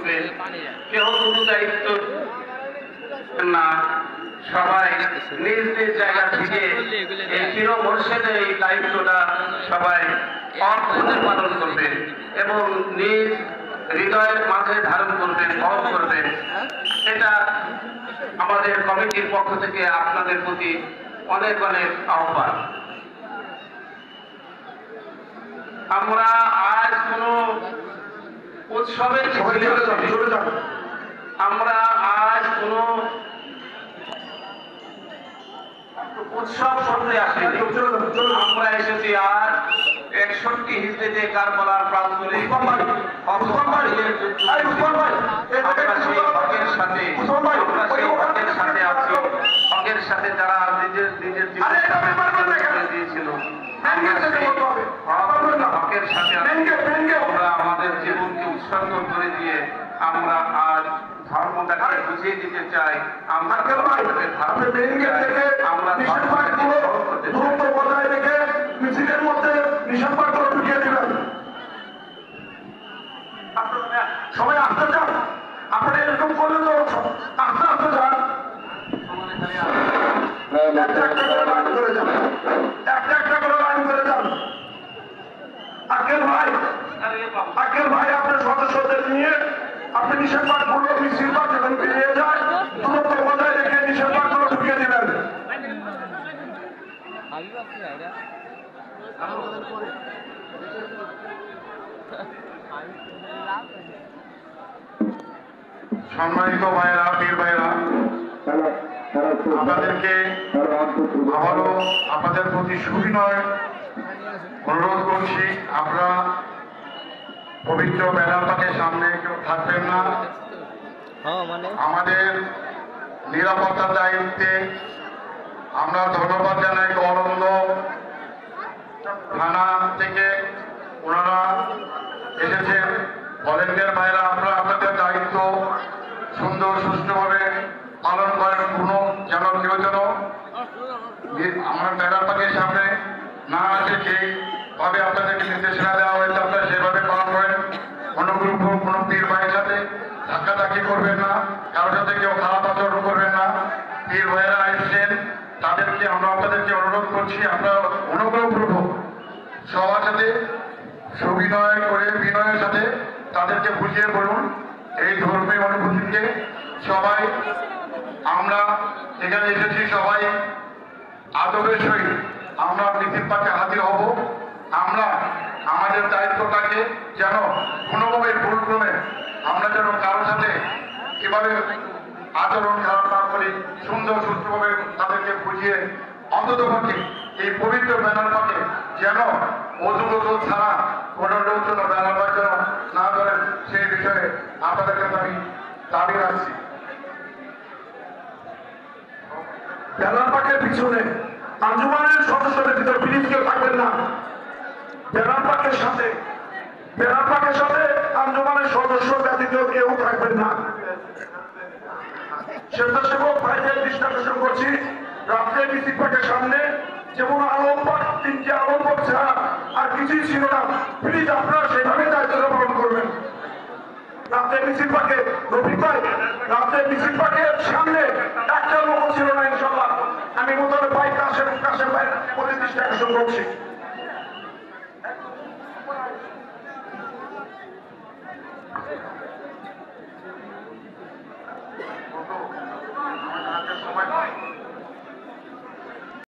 করবে, কেউ কোনো দায়িত্ব না, সবাই নিজ নিজ জায়গা থেকে এই পীর মুর্শিদের এই দায়িত্বটা সবাই অর্থে পালন করবে এবং নিজ হৃদয়ের মাঝে ধারণ করবেন, বহন করবেন। এটা আমাদের কমিটির পক্ষ থেকে আপনাদের প্রতি অনেক অনেক আহ্বান। আমরা আজ কোন উৎসবের আমরা আজ কোন উৎসব করতে আসিনি, আমরা এসেছি আর 61 হিজরিতে কারবালার প্রান্তরে হকের সাথে যারা নিজের নিজের দিয়েছিল, হকের সাথে আমরা আমাদের জীবনকে উৎসর্গ করে দিয়ে আমরা আজ ধর্মটাকে বুঝিয়ে দিতে চাই। আমরা বজায় রেখে মিছিলের মধ্যে নিঃসম্পর্ক ঢুকিয়ে দিবেন। সবাই আসতে চান, আপনারা এরকম করলে তো আসতে আসতে চান, একটা একটা করে লাইন করে যান, একটা একটা করে লাইন করে যান। আকেল ভাই আপনার সদস্যদের নিয়ে আপনি নিষেধগুলো মিছিল বা যখন বেরিয়ে যায় দূরত্ব বজায় রেখে নিষেধগুলো ঢুকিয়ে দিবেন। সম্মানিত ভাইয়েরা, পীর ভাইয়েরা, আপনাদেরকে আবারও আপনাদের প্রতি সুবিনয় অনুরোধ করছি, আপনারা পবিত্র ব্যানার পাকের সামনে কেউ থাকবেন না। আমাদের নিরাপত্তার দায়িত্বে আমরা ধন্যবাদ জানাই গৌরন্দ থানা থেকে, ওনারা এসেছেন। ভলেন্টিয়ার ভাইরা, আপনারা আপনাদের দায়িত্ব সুন্দর সুষ্ঠুভাবে পালন করেন, কোনো যেন কেউ যেন আমার ব্যানার পাকের সামনে না আসে, যেভাবে আপনাদেরকে নির্দেশনা দেওয়া হয়েছে আপনারা সেভাবে পালন করেন। অনুগ্রহ কোনো পীর ভাইয়ের সাথে ধাক্কাধাক্কি করবেন না, কারোর সাথে কেউ খারাপ আচরণ করবেন না। পীর ভাইয়েরা এসেছেন, তাদেরকে আমরা আপনাদেরকে অনুরোধ করছি, আমরা অনুগ্রহপূর্বক সবার সাথে সুবিনয় করে বিনয়ের সাথে তাদেরকে বুঝিয়ে বলুন এই ধর্মীয় অনুভূতিকে। সবাই আমরা এখানে এসেছি, সবাই আদবের সহিত আমরা মিছিল পাকে হাজির হব। আমরা আমাদের দায়িত্বটাকে যেন কোনোভাবে ভুলক্রমে আমরা যেন কারোর সাথে কিভাবে আচরণ খারাপ না করি, সুন্দর সুষ্ঠুভাবে তাদেরকে বুঝিয়ে অন্তত পক্ষে এই পবিত্র ব্যানার পাকে যেন অজুগত ছাড়া কোনো লোক যেন ব্যানার পাক যেন না ধরেন, সেই বিষয়ে আপনাদের কাছে আমি দাবি রাখছি। ব্যানার পাকের পিছনে আঞ্জুমানের সদস্যদের ভিতরে বিলিপ কেউ থাকবেন না। ব্যানার পাকের সাথে আঞ্জুমানের সদস্য ব্যতীত কেউ থাকবেন না। স্বেচ্ছাসেবক ভাইদের দৃষ্টি আকর্ষণ করছি, রাত্রে মিছিল পাকের সামনে যেমন আলমবাগ 3টি আলমবাগ ছাড়া আর কিছুই ছিল না, প্লিজ আপনারা সেভাবে দায়িত্ব পালন করবেন। রাত্রে মিছিল পাকে রফিক ভাই, রাত্রে মিছিল পাকের সামনে একটা লোক ছিল না ইনশাল্লাহ। আমি মোতাবেক ভাই কাশেম ভাইয়ের প্রতি দৃষ্টি আকর্ষণ করছি।